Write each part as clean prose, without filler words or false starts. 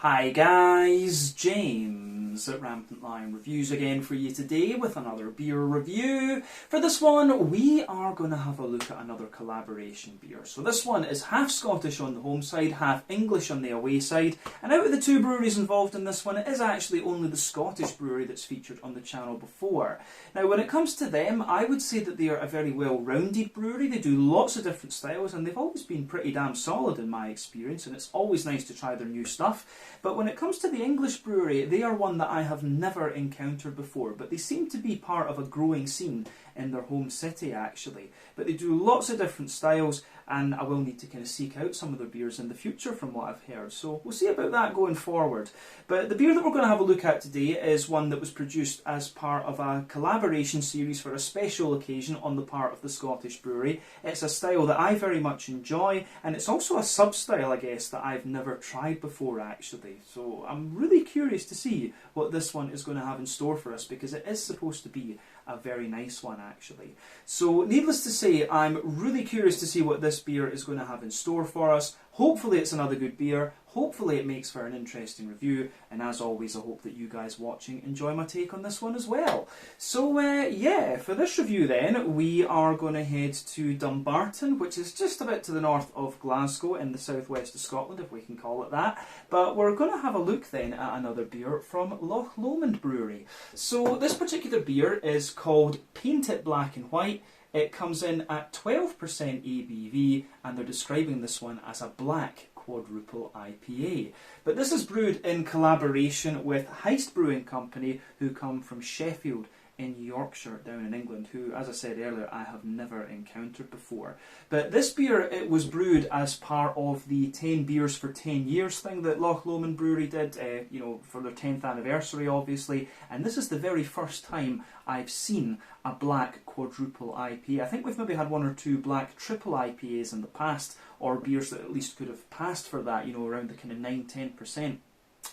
Hi guys, James at Rampant Lion Reviews again for you today with another beer review. For this one we are going to have a look at another collaboration beer. So this one is half Scottish on the home side, half English on the away side, and out of the two breweries involved in this one it is actually only the Scottish brewery that's featured on the channel before. Now when it comes to them, I would say that they are a very well-rounded brewery. They do lots of different styles and they've always been pretty damn solid in my experience, and it's always nice to try their new stuff. But when it comes to the English brewery, they are one that I have never encountered before, but they seem to be part of a growing scene in their home city actually. But they do lots of different styles, and I will need to kind of seek out some of their beers in the future from what I've heard, so we'll see about that going forward. But the beer that we're going to have a look at today is one that was produced as part of a collaboration series for a special occasion on the part of the Scottish brewery. It's a style that I very much enjoy, and it's also a sub-style, I guess, that I've never tried before actually. So I'm really curious to see what this one is going to have in store for us, because it is supposed to be a very nice one actually. So needless to say, I'm really curious to see what this beer is going to have in store for us. Hopefully it's another good beer, hopefully it makes for an interesting review, and as always I hope that you guys watching enjoy my take on this one as well. So yeah, for this review then, we are going to head to Dumbarton, which is just a bit to the north of Glasgow in the southwest of Scotland, if we can call it that. But we're going to have a look then at another beer from Loch Lomond Brewery. So this particular beer is called Paint It Black and White. It comes in at 12% ABV, and they're describing this one as a black Quadruple IPA. But this is brewed in collaboration with Heist Brewing Co, who come from Sheffield in Yorkshire down in England, who, as I said earlier, I have never encountered before. But this beer, it was brewed as part of the 10 beers for 10 years thing that Loch Lomond Brewery did, you know, for their 10th anniversary obviously, and this is the very first time I've seen a black Quadruple IPA. I think we've maybe had one or two black Triple IPAs in the past, or beers that at least could have passed for that, you know, around the kind of 9-10%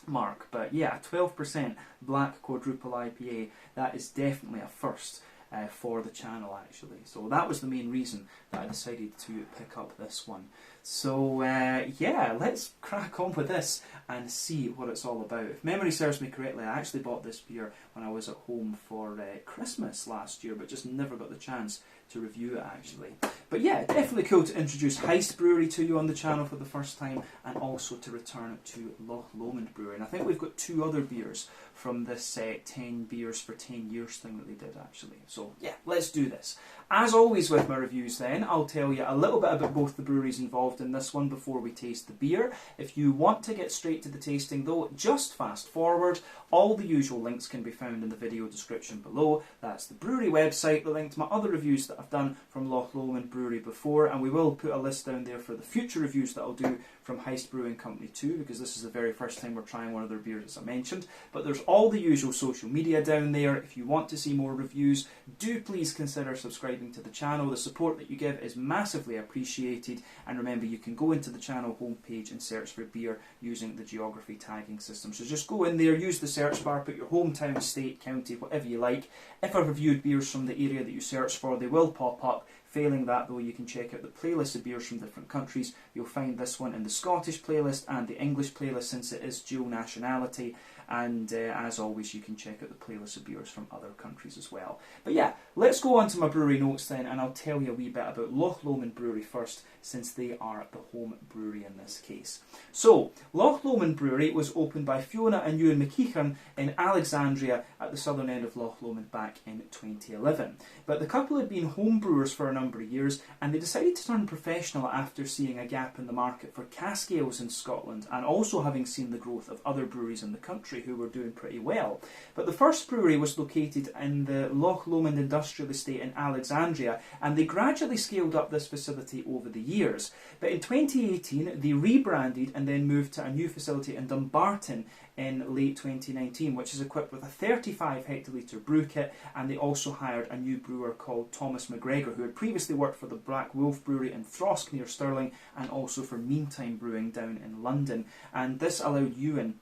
mark. But yeah, 12% black Quadruple IPA, that is definitely a first for the channel actually. So that was the main reason that I decided to pick up this one. So yeah, let's crack on with this and see what it's all about. If memory serves me correctly, I actually bought this beer when I was at home for Christmas last year, but just never got the chance to review it actually. But yeah, definitely cool to introduce Heist Brewery to you on the channel for the first time, and also to return to Loch Lomond Brewery. And I think we've got two other beers from this 10 beers for 10 years thing that they did actually. So yeah, let's do this. As always with my reviews then, I'll tell you a little bit about both the breweries involved in this one before we taste the beer. If you want to get straight to the tasting though, just fast forward. All the usual links can be found in the video description below. That's the brewery website, the link to my other reviews that I've done from Loch Lomond Brewery before, and we will put a list down there for the future reviews that I'll do from Heist Brewing Company too, because this is the very first time we're trying one of their beers, as I mentioned. But there's all the usual social media down there. If you want to see more reviews, do please consider subscribing to the channel. The support that you give is massively appreciated, and remember, you can go into the channel homepage and search for beer using the geography tagging system. So just go in there, use the search bar, put your hometown, state, county, whatever you like. If I've reviewed beers from the area that you search for, they will pop up. Failing that though, you can check out the playlist of beers from different countries. You'll find this one in the Scottish playlist and the English playlist, since it is dual nationality. And as always, you can check out the playlist of beers from other countries as well. But yeah, let's go on to my brewery notes then, and I'll tell you a wee bit about Loch Lomond Brewery first, since they are the home brewery in this case. So, Loch Lomond Brewery was opened by Fiona and Ewan McKeechan in Alexandria at the southern end of Loch Lomond back in 2011. But the couple had been home brewers for a number of years, and they decided to turn professional after seeing a gap in the market for cask ales in Scotland, and also having seen the growth of other breweries in the country who were doing pretty well. But the first brewery was located in the Loch Lomond Industrial Estate in Alexandria, and they gradually scaled up this facility over the years. But in 2018 they rebranded and then moved to a new facility in Dumbarton in late 2019, which is equipped with a 35 hectolitre brew kit, and they also hired a new brewer called Thomas McGregor, who had previously worked for the Black Wolf Brewery in Throsk near Stirling, and also for Meantime Brewing down in London. And this allowed Ewan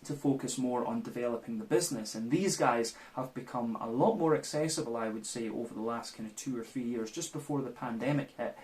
to focus more on developing the business, and these guys have become a lot more accessible, I would say, over the last kind of 2 or 3 years. Just before the pandemic hit,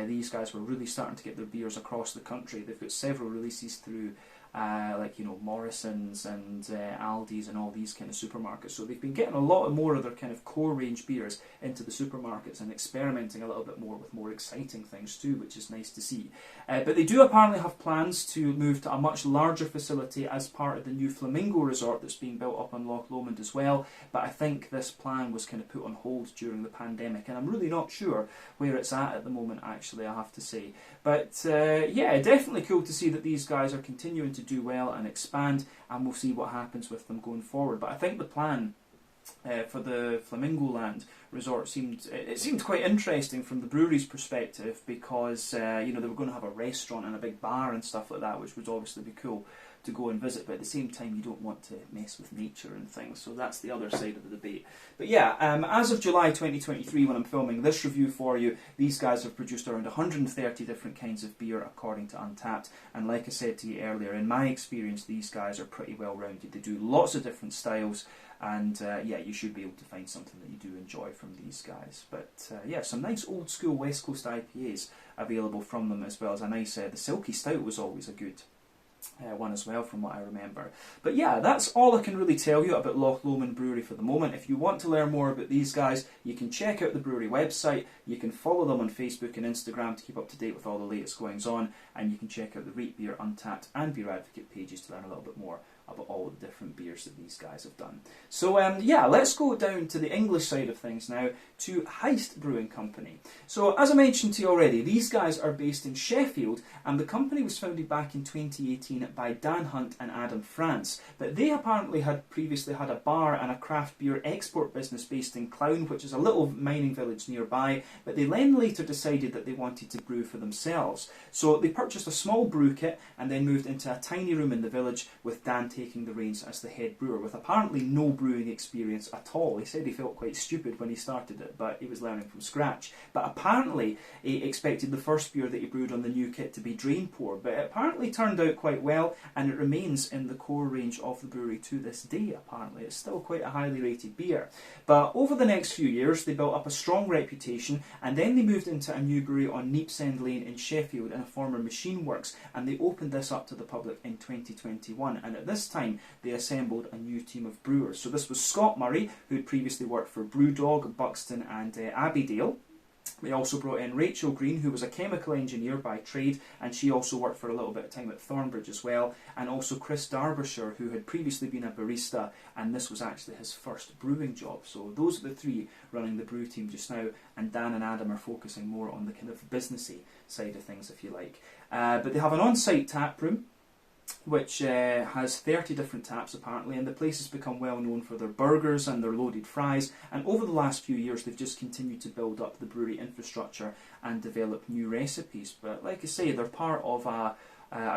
these guys were really starting to get their beers across the country. They've got several releases through like, you know, Morrison's and Aldi's and all these kind of supermarkets. So they've been getting a lot more of their kind of core range beers into the supermarkets and experimenting a little bit more with more exciting things too, which is nice to see. But they do apparently have plans to move to a much larger facility as part of the new Flamingo resort that's being built up on Loch Lomond as well. But I think this plan was kind of put on hold during the pandemic, and I'm really not sure where it's at the moment, actually, I have to say. But yeah, definitely cool to see that these guys are continuing to do well and expand, and we'll see what happens with them going forward. But I think the plan for the Flamingo Land resort seemed quite interesting from the brewery's perspective, because you know, they were going to have a restaurant and a big bar and stuff like that, which would obviously be cool to go and visit, but at the same time you don't want to mess with nature and things, so that's the other side of the debate. But yeah, as of July 2023, when I'm filming this review for you, these guys have produced around 130 different kinds of beer according to Untappd, and like I said to you earlier, in my experience these guys are pretty well rounded. They do lots of different styles, and yeah, you should be able to find something that you do enjoy from these guys. But yeah, some nice old school West Coast IPAs available from them, as well as a nice, the Silky Stout was always a good one as well, from what I remember. But yeah, that's all I can really tell you about Loch Lomond Brewery for the moment. If you want to learn more about these guys, you can check out the brewery website, you can follow them on Facebook and Instagram to keep up to date with all the latest goings on, and you can check out the Rate Beer, Untappd and Beer Advocate pages to learn a little bit more about all the different beers that these guys have done. So yeah, let's go down to the English side of things now, to Heist Brewing Company. So as I mentioned to you already, these guys are based in Sheffield, and the company was founded back in 2018 by Dan Hunt and Adam France. But they apparently had previously had a bar and a craft beer export business based in Clown, which is a little mining village nearby, but they then later decided that they wanted to brew for themselves. So they purchased a small brew kit and then moved into a tiny room in the village, with Dan taking the reins as the head brewer, with apparently no brewing experience at all. He said he felt quite stupid when he started it, but he was learning from scratch. But apparently he expected the first beer that he brewed on the new kit to be drain pour, but it apparently turned out quite well, and it remains in the core range of the brewery to this day. Apparently it's still quite a highly rated beer. But over the next few years they built up a strong reputation, and then they moved into a new brewery on Neepsend Lane in Sheffield in a former machine works, and they opened this up to the public in 2021, and at this time they assembled a new team of brewers. So this was Scott Murray, who had previously worked for Brewdog, Buxton and Abbeydale. They also brought in Rachel Green, who was a chemical engineer by trade, and she also worked for a little bit of time at Thornbridge as well, and also Chris Derbyshire, who had previously been a barista, and this was actually his first brewing job. So those are the three running the brew team just now, and Dan and Adam are focusing more on the kind of businessy side of things, if you like. But they have an on-site tap room, which has 30 different taps apparently, and the place has become well known for their burgers and their loaded fries, and over the last few years they've just continued to build up the brewery infrastructure and develop new recipes. But like I say, they're part of a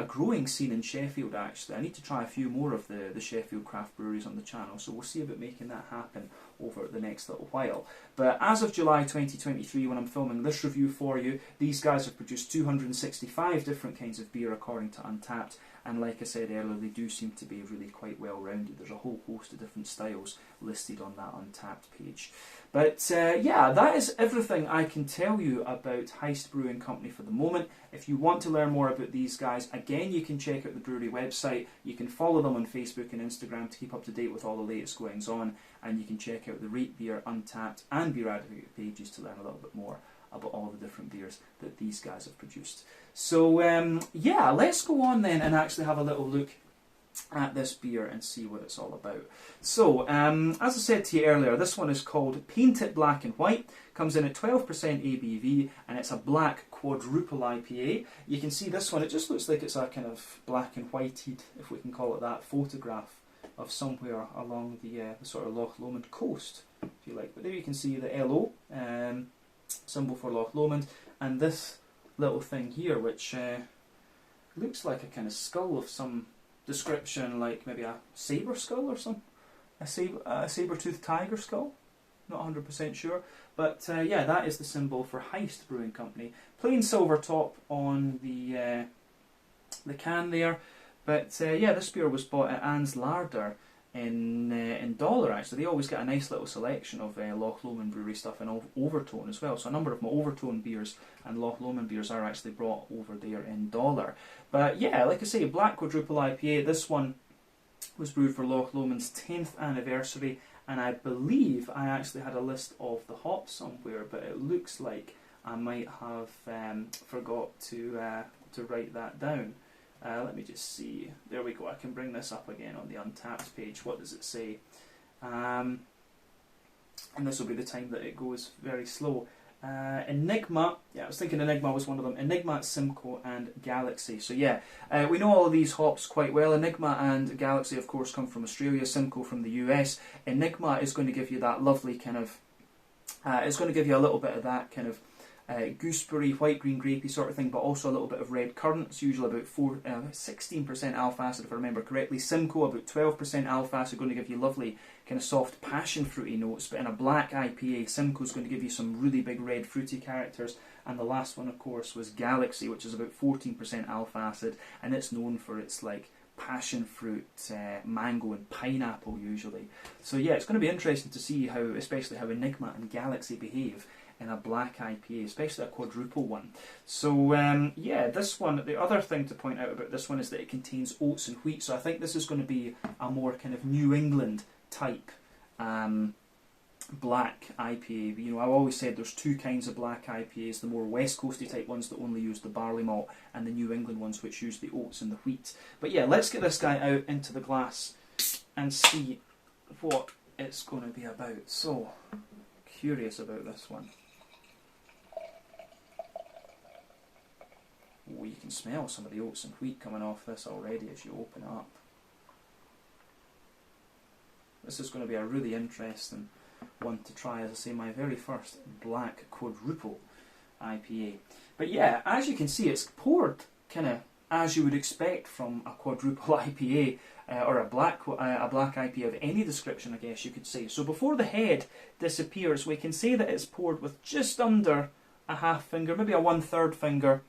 growing scene in Sheffield actually. I need to try a few more of the Sheffield craft breweries on the channel, so we'll see about making that happen over the next little while. But as of July 2023, when I'm filming this review for you, these guys have produced 265 different kinds of beer according to Untappd, and like I said earlier, they do seem to be really quite well rounded. There's a whole host of different styles listed on that Untappd page. But yeah, that is everything I can tell you about Heist Brewing Company for the moment. If you want to learn more about these guys, again, you can check out the brewery website, you can follow them on Facebook and Instagram to keep up to date with all the latest goings on, and you can check out the Rate Beer, Untappd and Beer Advocate pages to learn a little bit more about all the different beers that these guys have produced. So yeah, let's go on then and actually have a little look at this beer and see what it's all about. So as I said to you earlier, this one is called Paint It Black and White, comes in at 12% ABV, and it's a black quadruple IPA. You can see this one, it just looks like it's a kind of black and whited, if we can call it that, photograph of somewhere along the sort of Loch Lomond coast, if you like. But there you can see the LO, symbol for Loch Lomond, and this little thing here, which looks like a kind of skull of some description, like maybe a sabre skull or something, a saber-toothed tiger skull, not 100% sure. But yeah, that is the symbol for Heist Brewing Company. Plain silver top on the can there. But yeah, this beer was bought at Anne's Larder in dollar. Actually, they always get a nice little selection of Loch Lomond Brewery stuff and Overtone as well. So a number of my Overtone beers and Loch Lomond beers are actually brought over there in dollar. But yeah, like I say, Black Quadruple IPA. This one was brewed for Loch Lomond's 10th anniversary, and I believe I actually had a list of the hops somewhere, but it looks like I might have forgot to write that down. Let me just see. There we go. I can bring this up again on the Untappd page. What does it say? And this will be the time that it goes very slow. Enigma. Yeah, I was thinking Enigma was one of them. Enigma, Simcoe, and Galaxy. So yeah, we know all of these hops quite well. Enigma and Galaxy, of course, come from Australia. Simcoe from the US. Enigma is going to give you that lovely kind of. It's going to give you a little bit of that kind of gooseberry, white, green, grapey sort of thing, but also a little bit of red currant. It's usually about 16% alpha acid, if I remember correctly. Simcoe, about 12% alpha acid, going to give you lovely kind of soft passion fruity notes. But in a black IPA, Simcoe is going to give you some really big red fruity characters. And the last one, of course, was Galaxy, which is about 14% alpha acid, and it's known for its like passion fruit, mango and pineapple usually. So yeah, it's going to be interesting to see how, especially how Enigma and Galaxy behave in a black IPA, especially a quadruple one. So yeah, this one, the other thing to point out about this one is that it contains oats and wheat, so I think this is going to be a more kind of New England type black IPA. You know, I've always said there's two kinds of black IPAs, the more West Coasty type ones that only use the barley malt, and the New England ones which use the oats and the wheat. But yeah, let's get this guy out into the glass and see what it's going to be about. So, curious about this one. Oh, you can smell some of the oats and wheat coming off this already as you open it up. This is going to be a really interesting one to try, as I say, my very first black quadruple IPA. But yeah, as you can see, it's poured kind of as you would expect from a quadruple IPA, or a black IPA of any description, I guess you could say. So before the head disappears, we can say that it's poured with just under a half finger, maybe a 1/3 finger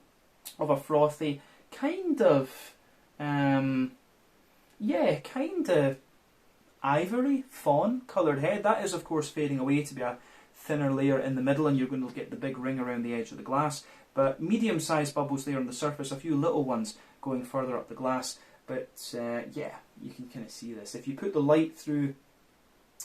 of a frothy, kind of, yeah, kind of ivory, fawn coloured head. That is, of course, fading away to be a thinner layer in the middle, and you're going to get the big ring around the edge of the glass. But medium-sized bubbles there on the surface, a few little ones going further up the glass. But yeah, you can kind of see this. If you put the light through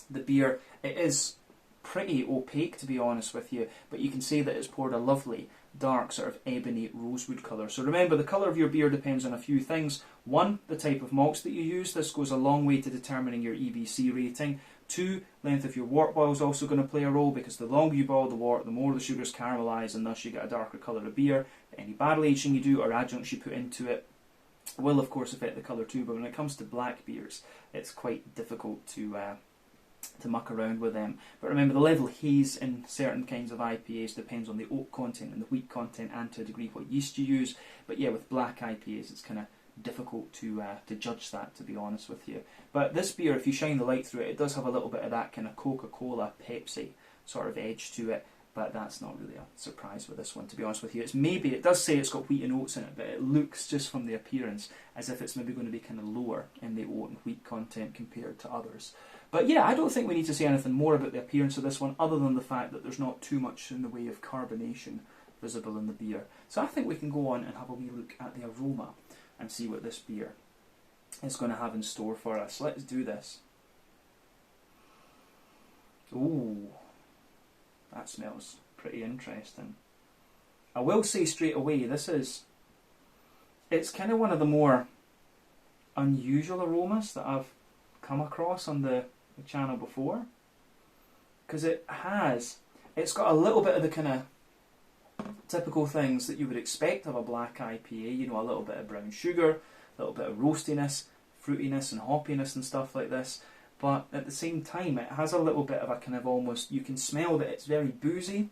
the beer, it is pretty opaque, to be honest with you, but you can see that it's poured a lovely dark sort of ebony rosewood colour. So remember, the colour of your beer depends on a few things. One, the type of malts that you use. This goes a long way to determining your EBC rating. Two, length of your wort boil is also going to play a role, because the longer you boil the wort, the more the sugars caramelise, and thus you get a darker colour of beer. Any barrel aging you do or adjuncts you put into it will, of course, affect the colour too, but when it comes to black beers, it's quite difficult to muck around with them. But remember, the level of haze in certain kinds of IPAs depends on the oat content and the wheat content, and to a degree what yeast you use. But yeah, with black IPAs, it's kind of difficult to judge that, to be honest with you. But this beer, if you shine the light through it, it does have a little bit of that kind of Coca-Cola, Pepsi sort of edge to it. But that's not really a surprise with this one, to be honest with you. It's maybe, it does say it's got wheat and oats in it, but it looks, just from the appearance, as if it's maybe going to be kind of lower in the oat and wheat content compared to others. But yeah, I don't think we need to say anything more about the appearance of this one, other than the fact that there's not too much in the way of carbonation visible in the beer. So I think we can go on and have a wee look at the aroma and see what this beer is going to have in store for us. Let's do this. Ooh, that smells pretty interesting. I will say straight away, it's kind of one of the more unusual aromas that I've come across on the channel before, because it's got a little bit of the kind of typical things that you would expect of a black IPA, you know, a little bit of brown sugar, a little bit of roastiness, fruitiness and hoppiness and stuff like this, but at the same time it has a little bit of a kind of almost, you can smell that it's very boozy.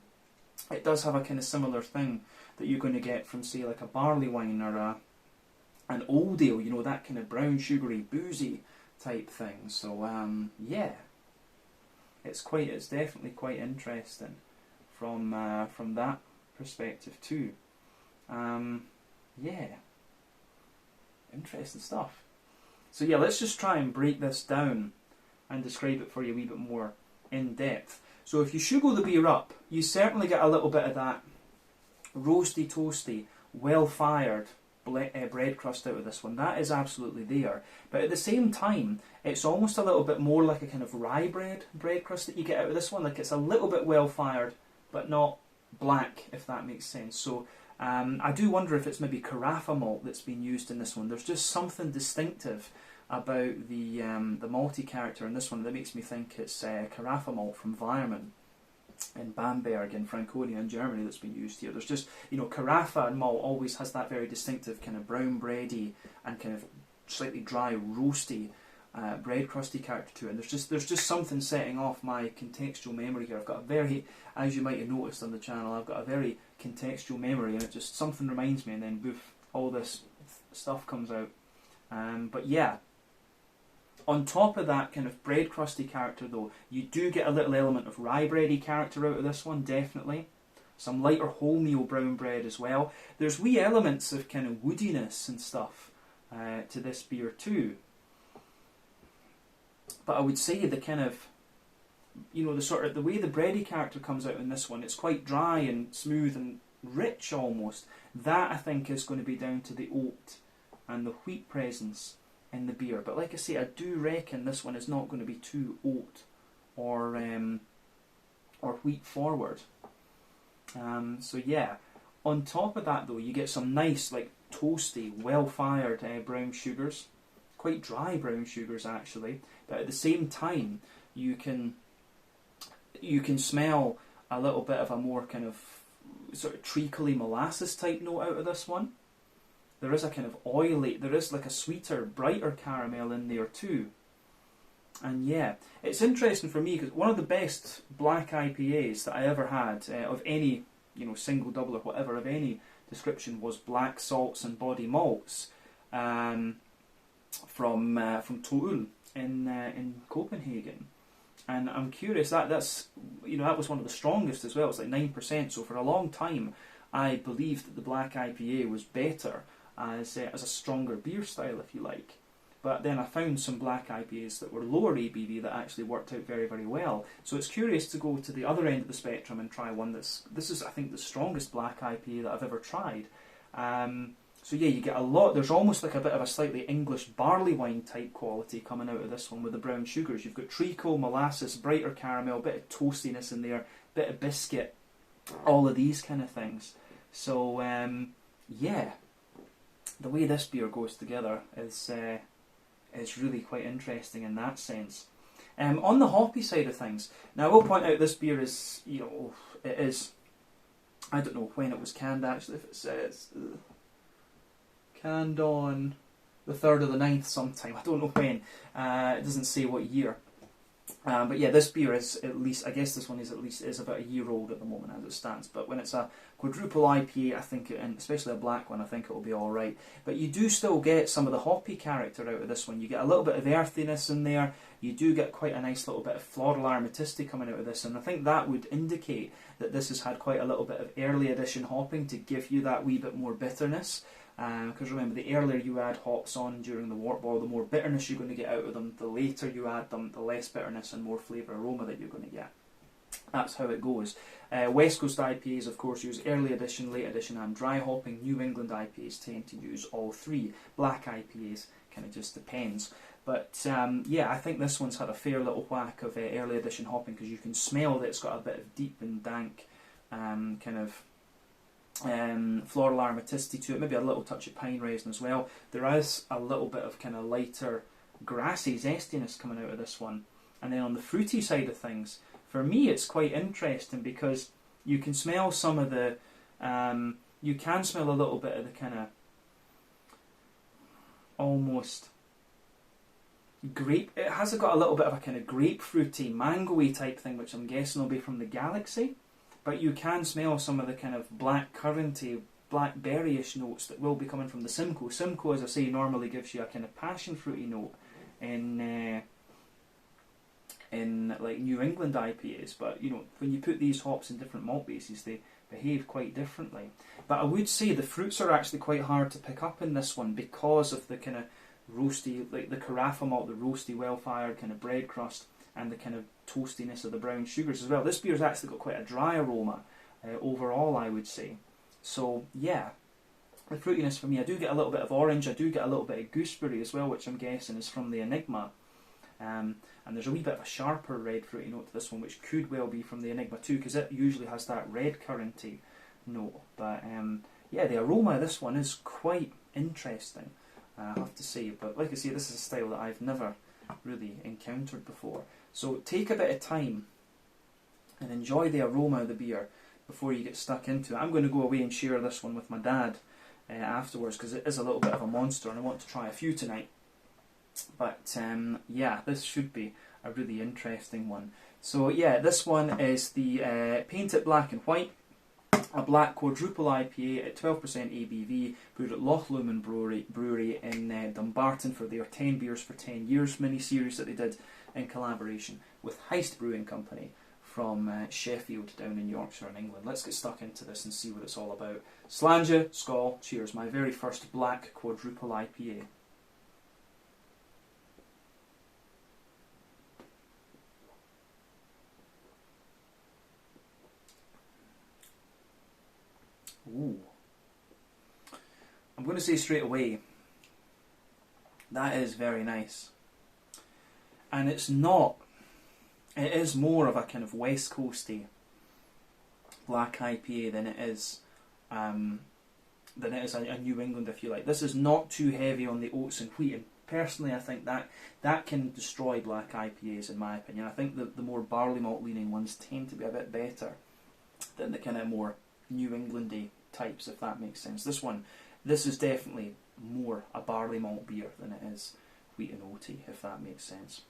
It does have a kind of similar thing that you're going to get from, say, like a barley wine or an old ale, you know, that kind of brown sugary boozy type thing. So yeah, it's definitely quite interesting from that perspective too. Yeah, interesting stuff. So yeah, let's just try and break this down and describe it for you a wee bit more in depth. So if you sugar the beer up, you certainly get a little bit of that roasty, toasty, well-fired bread crust out of this one. That is absolutely there. But at the same time, it's almost a little bit more like a kind of rye bread crust that you get out of this one. Like it's a little bit well-fired, but not black, if that makes sense. So I do wonder if it's maybe carafa malt that's been used in this one. There's just something distinctive about the malty character in this one that makes me think it's carafa malt from Weirmann in Bamberg in Franconia in Germany that's been used here. There's just, you know, carafa and malt always has that very distinctive kind of brown bready and kind of slightly dry roasty bread crusty character to it. And there's just something setting off my contextual memory here. I've got a very, as you might have noticed on the channel, I've got a very contextual memory, and it just something reminds me, and then boof, all this stuff comes out. But yeah, on top of that kind of bread crusty character though, you do get a little element of rye bready character out of this one, definitely. Some lighter wholemeal brown bread as well. There's wee elements of kind of woodiness and stuff to this beer too. But I would say the kind of, you know, the way the bready character comes out in this one, it's quite dry and smooth and rich almost. That I think is going to be down to the oat and the wheat presence in the beer. But like I say, I do reckon this one is not going to be too oat or wheat forward. So yeah, on top of that though, you get some nice like toasty, well-fired brown sugars, quite dry brown sugars actually. But at the same time, you can smell a little bit of a more kind of sort of treacly molasses type note out of this one. There is a kind of oily, there is like a sweeter, brighter caramel in there too. And yeah, it's interesting for me because one of the best black IPAs that I ever had of any, you know, single, double or whatever of any description was Black Salts and Body Malts from Toul in Copenhagen. And I'm curious, that's, you know, that was one of the strongest as well. It's like 9%. So for a long time, I believed that the black IPA was better as a stronger beer style, if you like. But then I found some black IPAs that were lower ABV that actually worked out very, very well. So it's curious to go to the other end of the spectrum and try one this is, I think, the strongest black IPA that I've ever tried. So yeah, you get a lot, there's almost like a bit of a slightly English barley wine type quality coming out of this one with the brown sugars. You've got treacle, molasses, brighter caramel, a bit of toastiness in there, bit of biscuit, all of these kind of things. So yeah, the way this beer goes together is really quite interesting in that sense. On the hoppy side of things, now I will point out this beer is, you know, it is, I don't know when it was canned actually, if it says canned on the 3rd of the 9th sometime, I don't know when, it doesn't say what year. But yeah, this beer is at least, I guess this one is about a year old at the moment as it stands. But when it's a quadruple IPA, I think, and especially a black one, I think it will be alright. But you do still get some of the hoppy character out of this one. You get a little bit of earthiness in there. You do get quite a nice little bit of floral aromaticity coming out of this. And I think that would indicate that this has had quite a little bit of early edition hopping to give you that wee bit more bitterness. Because remember, the earlier you add hops on during the wort boil, the more bitterness you're going to get out of them. The later you add them, the less bitterness and more flavour aroma that you're going to get. That's how it goes. West Coast IPAs, of course, use early edition, late edition and dry hopping. New England IPAs tend to use all three. Black IPAs kind of just depends. But yeah, I think this one's had a fair little whack of early edition hopping because you can smell that it's got a bit of deep and dank kind of floral aromaticity to it, maybe a little touch of pine resin as well. There is a little bit of kind of lighter grassy zestiness coming out of this one. And then on the fruity side of things, for me it's quite interesting because you can smell some of the, you can smell a little bit of the kind of almost grape, it has got a little bit of a kind of grapefruity, mango-y type thing, which I'm guessing will be from the Galaxy. But you can smell some of the kind of black curranty, blackberry-ish notes that will be coming from the Simcoe. Simcoe, as I say, normally gives you a kind of passion fruity note in like New England IPAs. But you know, when you put these hops in different malt bases, they behave quite differently. But I would say the fruits are actually quite hard to pick up in this one because of the kind of roasty, like the carafa malt, the roasty, well-fired kind of bread crust, and the kind of toastiness of the brown sugars as well. This beer's actually got quite a dry aroma overall, I would say. So yeah, the fruitiness for me, I do get a little bit of orange, I do get a little bit of gooseberry as well, which I'm guessing is from the Enigma. And there's a wee bit of a sharper red fruity note to this one, which could well be from the Enigma too, because it usually has that red curranty note. But yeah, the aroma of this one is quite interesting, I have to say. But like I say, this is a style that I've never really encountered before. So take a bit of time and enjoy the aroma of the beer before you get stuck into it. I'm going to go away and share this one with my dad afterwards, because it is a little bit of a monster and I want to try a few tonight. But yeah, this should be a really interesting one. So yeah, this one is the Paint It Black and White, a black quadruple IPA at 12% ABV, brewed at Loch Lomond Brewery in Dumbarton for their 10 Beers for 10 Years mini-series that they did in collaboration with Heist Brewing Company from Sheffield down in Yorkshire in England. Let's get stuck into this and see what it's all about. Slàinte, skål, cheers. My very first black quadruple IPA. Ooh. I'm going to say straight away, that is very nice. And it's not, it is more of a kind of West Coasty black IPA than it is a New England, if you like. This is not too heavy on the oats and wheat, and personally I think that can destroy black IPAs in my opinion. I think the more barley malt leaning ones tend to be a bit better than the kind of more New Englandy types, if that makes sense. This is definitely more a barley malt beer than it is wheat and oaty, if that makes sense.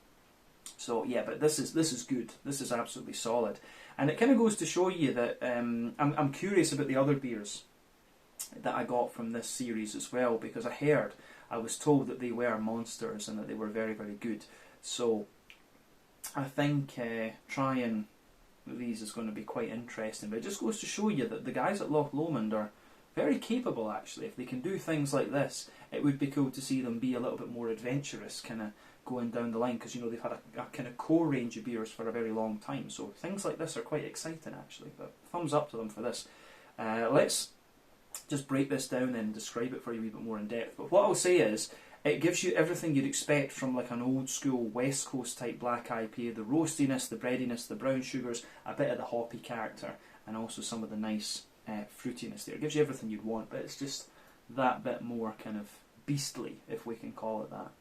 So yeah, but this is good. This is absolutely solid, and it kind of goes to show you that I'm curious about the other beers that I got from this series as well, because I was told that they were monsters and that they were very, very good. So I think trying these is going to be quite interesting. But it just goes to show you that the guys at Loch Lomond are very capable, actually. If they can do things like this, it would be cool to see them be a little bit more adventurous, kind of going down the line, because you know they've had a kind of core range of beers for a very long time. So things like this are quite exciting, actually. But thumbs up to them for this. Let's just break this down and describe it for you a wee bit more in depth. But what I'll say is, it gives you everything you'd expect from like an old school West Coast type black IPA. The roastiness, the breadiness, the brown sugars, a bit of the hoppy character, and also some of the nice fruitiness there. It gives you everything you'd want, but it's just that bit more kind of beastly, if we can call it that.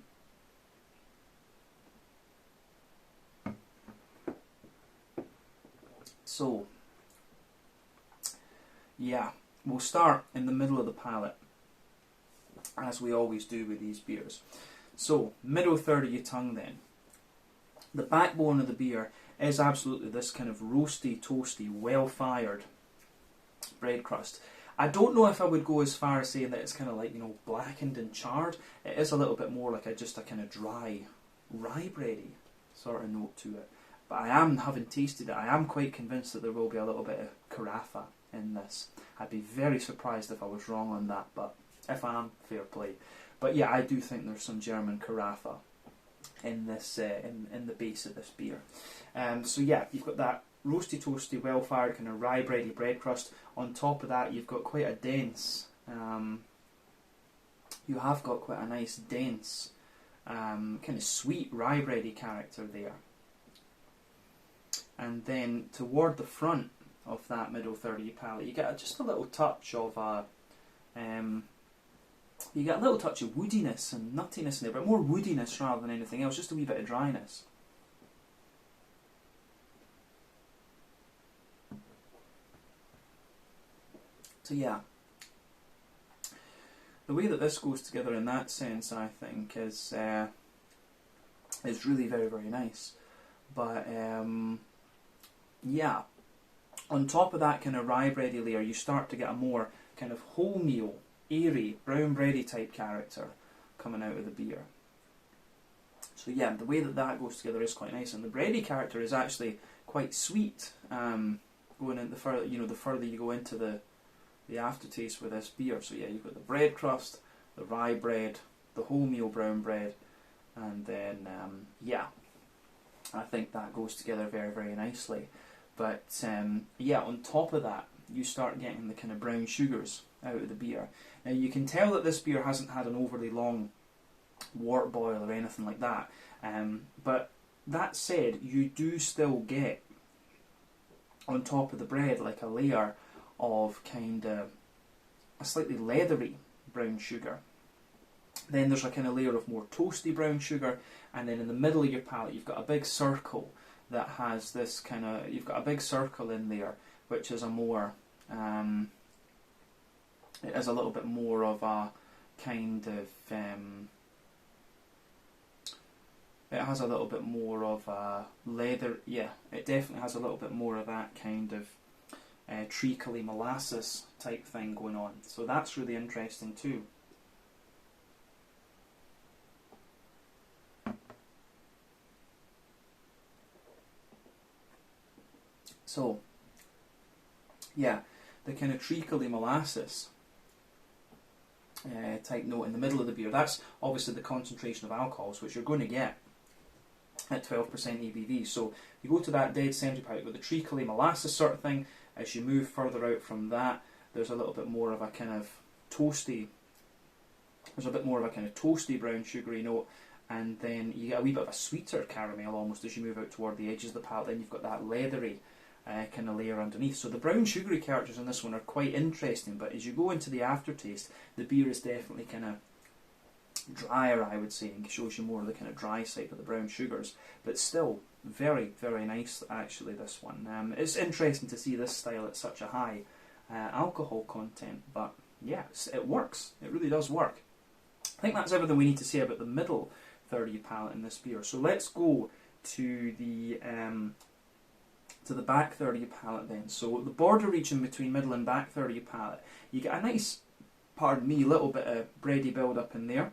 So, yeah, we'll start in the middle of the palate, as we always do with these beers. So, middle third of your tongue then. The backbone of the beer is absolutely this kind of roasty, toasty, well-fired bread crust. I don't know if I would go as far as saying that it's kind of like, you know, blackened and charred. It is a little bit more like just a kind of dry, rye bready sort of note to it. But I am, having tasted it, I am quite convinced that there will be a little bit of carafa in this. I'd be very surprised if I was wrong on that, but if I am, fair play. But yeah, I do think there's some German carafa in this, in the base of this beer. So yeah, you've got that roasty, toasty, well-fired kind of rye bready bread crust. On top of that, you've got quite a dense. You have got quite a nice dense, kind of sweet rye bready character there. And then toward the front of that middle third of your palate, you get just a little touch of you get a little touch of woodiness and nuttiness in there, but more woodiness rather than anything else, just a wee bit of dryness. So yeah, the way that this goes together in that sense, I think, is really very, very nice. But yeah, on top of that kind of rye bready layer, you start to get a more kind of wholemeal, airy, brown bready type character coming out of the beer. So yeah, the way that that goes together is quite nice, and the bready character is actually quite sweet. Going in the further, the further you go into the aftertaste with this beer. So yeah, you've got the bread crust, the rye bread, the wholemeal brown bread, and then yeah, I think that goes together very, very nicely. But yeah, on top of that, you start getting the kind of brown sugars out of the beer. Now you can tell that this beer hasn't had an overly long wort boil or anything like that. But that said, you do still get on top of the bread like a layer of kind of a slightly leathery brown sugar. Then there's a kind of layer of more toasty brown sugar, and then in the middle of your palate you've got a big circle that has this kind of, you've got a big circle in there which is a more, it is a little bit more of a kind of, it has a little bit more of a leather, yeah, it definitely has a little bit more of that kind of treacly molasses type thing going on. So that's really interesting too. So, yeah, the kind of treacly molasses type note in the middle of the beer, that's obviously the concentration of alcohols which you're going to get at 12% ABV. So you go to that dead centre palate with the treacly molasses sort of thing. As you move further out from that, there's a little bit more of a kind of toasty, there's a bit more of a kind of toasty brown sugary note, and then you get a wee bit of a sweeter caramel almost as you move out toward the edges of the palate. Then you've got that leathery kind of layer underneath. So the brown sugary characters in this one are quite interesting, but as you go into the aftertaste, the beer is definitely kind of drier, I would say, and shows you more of the kind of dry side of the brown sugars, but still very, very nice actually, this one. It's interesting to see this style at such a high alcohol content, but yeah, it works, it really does work. I think that's everything we need to say about the middle third of your palate in this beer. So let's go to the back third of your palate then. So the border region between middle and back third of your palate, you get a nice, pardon me, little bit of bready build up in there,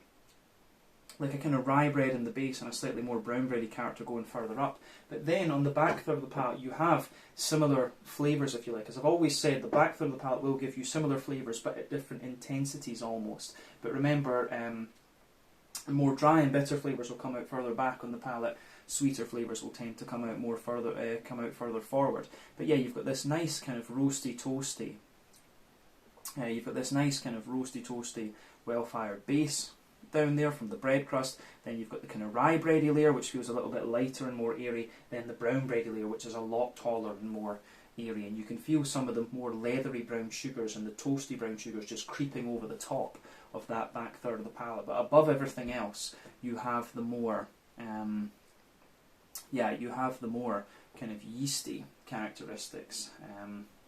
like a kind of rye bread in the base and a slightly more brown bready character going further up. But then on the back third of the palate you have similar flavours, if you like. As I've always said, the back third of the palate will give you similar flavours but at different intensities almost. But remember, more dry and bitter flavours will come out further back on the palate. Sweeter flavours will tend to come out more further, further forward. But yeah, you've got this nice kind of roasty toasty. You've got this nice kind of roasty toasty, well-fired base down there from the bread crust. Then you've got the kind of rye bready layer, which feels a little bit lighter and more airy. Then the brown bready layer, which is a lot taller and more airy. And you can feel some of the more leathery brown sugars and the toasty brown sugars just creeping over the top of that back third of the palate. But above everything else, you have the more, you have the more kind of yeasty characteristics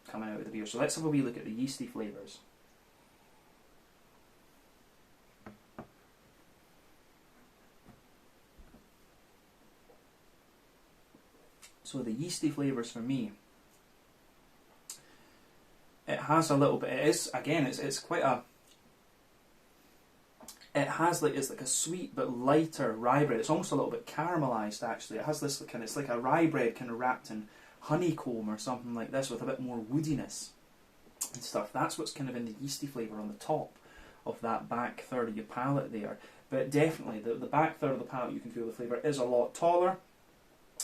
coming out of the beer. So let's have a wee look at the yeasty flavours. So the yeasty flavours for me, it has a little bit, it is, again, it's quite a, it has like, it's like a sweet but lighter rye bread. It's almost a little bit caramelised actually. It has this kind of, it's like a rye bread kind of wrapped in honeycomb or something like this with a bit more woodiness and stuff. That's what's kind of in the yeasty flavour on the top of that back third of your palate there. But definitely, the back third of the palate, you can feel the flavour is a lot taller.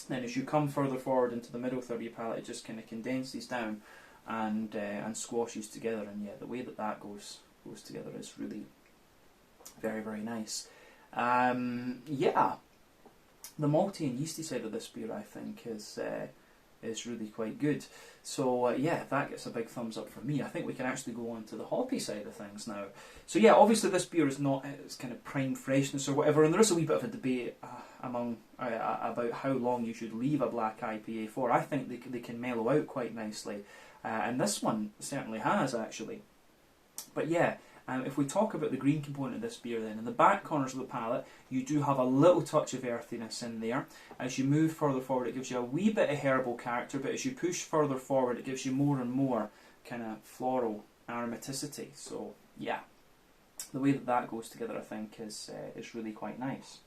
Then as you come further forward into the middle third of your palate, it just kind of condenses down and squashes together. And yeah, the way that that goes together is really very, very nice. Yeah, the malty and yeasty side of this beer, I think, is really quite good. So yeah, that gets a big thumbs up for me. I think we can actually go on to the hoppy side of things now. So yeah, obviously this beer is not its kind of prime freshness or whatever, and there is a wee bit of a debate about how long you should leave a black IPA for. I think they can mellow out quite nicely, and this one certainly has actually. But yeah, if we talk about the green component of this beer then, in the back corners of the palate you do have a little touch of earthiness in there. As you move further forward it gives you a wee bit of herbal character, but as you push further forward it gives you more and more kind of floral aromaticity. So yeah, the way that that goes together I think is really quite nice.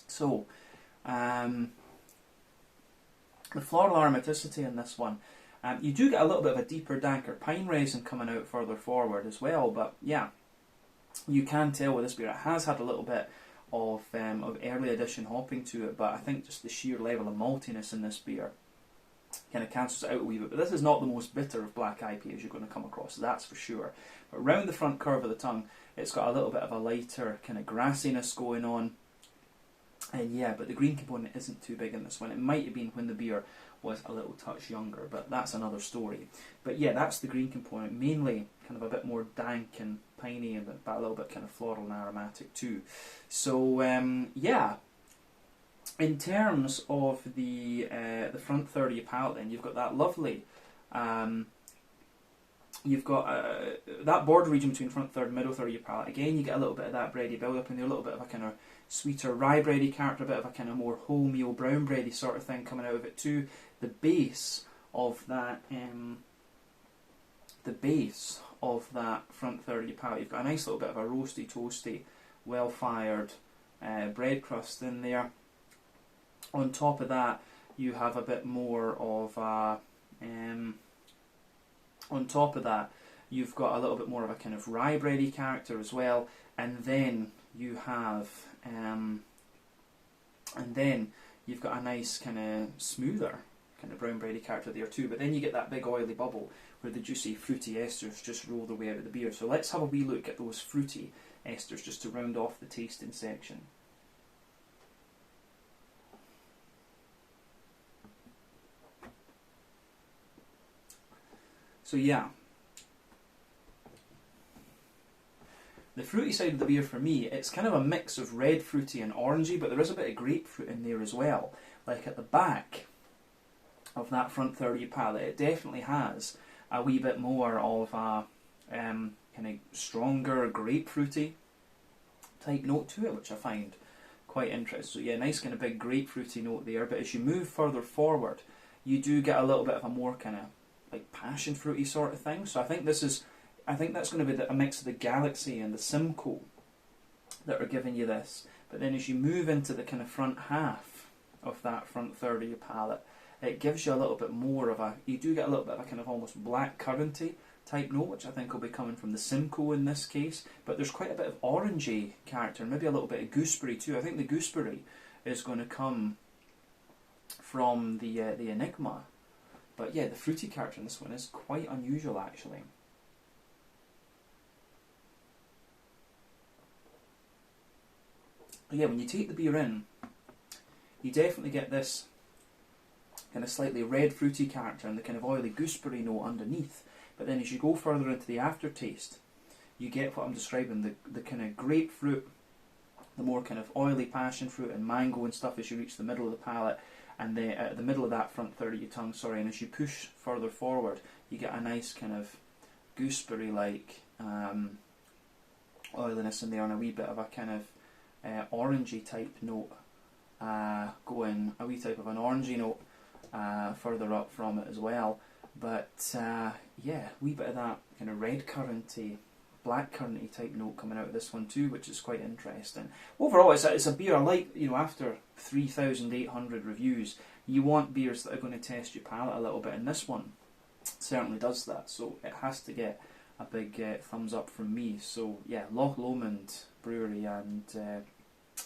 So The floral aromaticity in this one, you do get a little bit of a deeper, danker pine resin coming out further forward as well, but yeah, you can tell with this beer it has had a little bit of early edition hopping to it, but I think just the sheer level of maltiness in this beer kind of cancels it out a wee bit. But this is not the most bitter of black IPAs you're going to come across, that's for sure. But round the front curve of the tongue, it's got a little bit of a lighter kind of grassiness going on. And yeah, but the green component isn't too big in this one. It might have been when the beer was a little touch younger, but that's another story. But yeah, that's the green component, mainly kind of a bit more dank and piney, but a little bit kind of floral and aromatic too. So yeah, in terms of the front third of your palate, then you've got that lovely, you've got that border region between front third and middle third of your palate. Again, you get a little bit of that bready build up in there, a little bit of a kind of sweeter rye bready character, a bit of a kind of more wholemeal brown bready sort of thing coming out of it too. The base of that front third of your palate, you've got a nice little bit of a roasty, toasty, well-fired bread crust in there. On top of that, you have a bit more of a on top of that, you've got a little bit more of a kind of rye bready character as well, and then you have you've got a nice kind of smoother kind of brown bready character there too. But then you get that big oily bubble where the juicy fruity esters just roll their way out of the beer. So let's have a wee look at those fruity esters just to round off the tasting section. So yeah, the fruity side of the beer for me, it's kind of a mix of red fruity and orangey, but there is a bit of grapefruit in there as well. Like at the back of that front third of your palate, it definitely has a wee bit more of a kind of stronger grapefruity type note to it, which I find quite interesting. So yeah, nice kind of big grapefruity note there, but as you move further forward, you do get a little bit of a more kind of like passion fruity sort of thing. So I think that's going to be a mix of the Galaxy and the Simcoe that are giving you this. But then as you move into the kind of front half of that front third of your palate, it gives you a little bit more of a, you do get a little bit of a kind of almost black curranty type note, which I think will be coming from the Simcoe in this case. But there's quite a bit of orangey character, maybe a little bit of gooseberry too. I think the gooseberry is going to come from the Enigma. But yeah, the fruity character in this one is quite unusual actually. But yeah, when you take the beer in, you definitely get this kind of slightly red fruity character and the kind of oily gooseberry note underneath. But then as you go further into the aftertaste, you get what I'm describing, the kind of grapefruit, the more kind of oily passion fruit and mango and stuff as you reach the middle of the palate. And then at the middle of that front third of your tongue, and as you push further forward, you get a nice kind of gooseberry-like oiliness in there, and a wee bit of a kind of orangey type note going, a wee type of an orangey note further up from it as well. But yeah, a wee bit of that kind of red curranty, black curranty type note coming out of this one too, which is quite interesting. Overall, it's a beer I like. You know, after 3,800 reviews, you want beers that are going to test your palate a little bit, and this one certainly does that. So it has to get a big thumbs up from me. So yeah, Loch Lomond Brewery and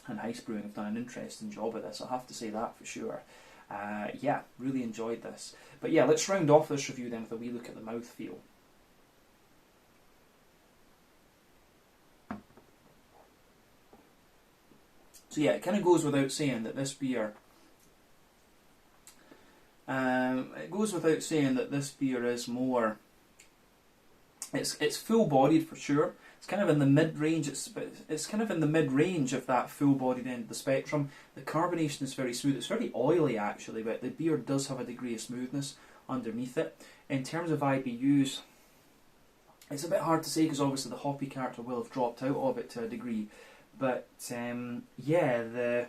Heist Brewing have done an interesting job of this. I'll have to say that for sure. Yeah, really enjoyed this. But yeah, let's round off this review then with a wee look at the mouthfeel. So yeah, it kind of goes without saying that this beer, is more, it's full-bodied for sure. It's kind of in the mid-range. It's kind of in the mid-range of that full-bodied end of the spectrum. The carbonation is very smooth. It's very oily actually, but the beer does have a degree of smoothness underneath it. In terms of IBUs, it's a bit hard to say because obviously the hoppy character will have dropped out of it to a degree. But yeah,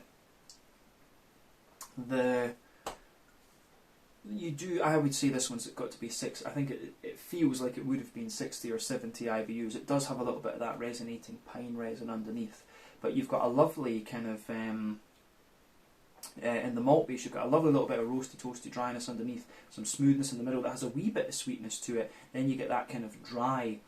I would say this one's got to be 6. I think it feels like it would have been 60 or 70 IBUs. It does have a little bit of that resonating pine resin underneath, but you've got a lovely kind of in the malt base, you've got a lovely little bit of roasty, toasty dryness underneath, some smoothness in the middle that has a wee bit of sweetness to it. Then you get that kind of dry,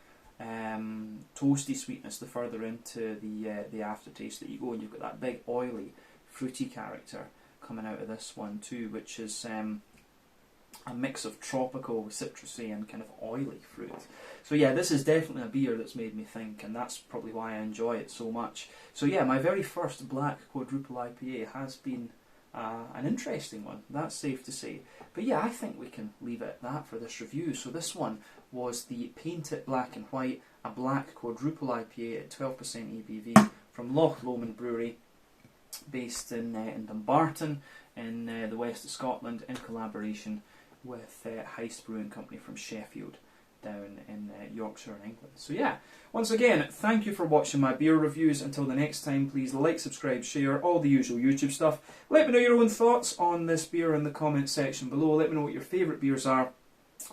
toasty sweetness the further into the aftertaste that you go, and you've got that big oily, fruity character coming out of this one too, which is a mix of tropical, citrusy and kind of oily fruit. So yeah, this is definitely a beer that's made me think, and that's probably why I enjoy it so much. So yeah, my very first black quadruple IPA has been an interesting one, that's safe to say. But yeah, I think we can leave it at that for this review. So this one was the Paint It Black and White, a black quadruple IPA at 12% ABV from Loch Lomond Brewery, based in Dumbarton in the west of Scotland, in collaboration with Heist Brewing Co from Sheffield down in Yorkshire in England. So yeah, once again, thank you for watching my beer reviews. Until the next time, please like, subscribe, share, all the usual YouTube stuff. Let me know your own thoughts on this beer in the comments section below. Let me know what your favourite beers are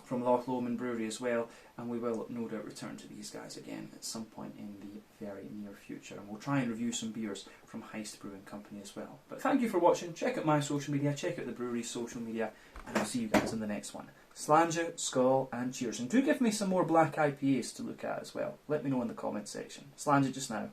from Loch Lomond Brewery as well, and we will no doubt return to these guys again at some point in the very near future, and we'll try and review some beers from Heist Brewing Company as well. But thank you for watching. Check out my social media, check out the brewery's social media, and I'll see you guys in the next one. Slàinte, skål, and cheers. And do give me some more black IPAs to look at as well. Let me know in the comments section. Slàinte just now.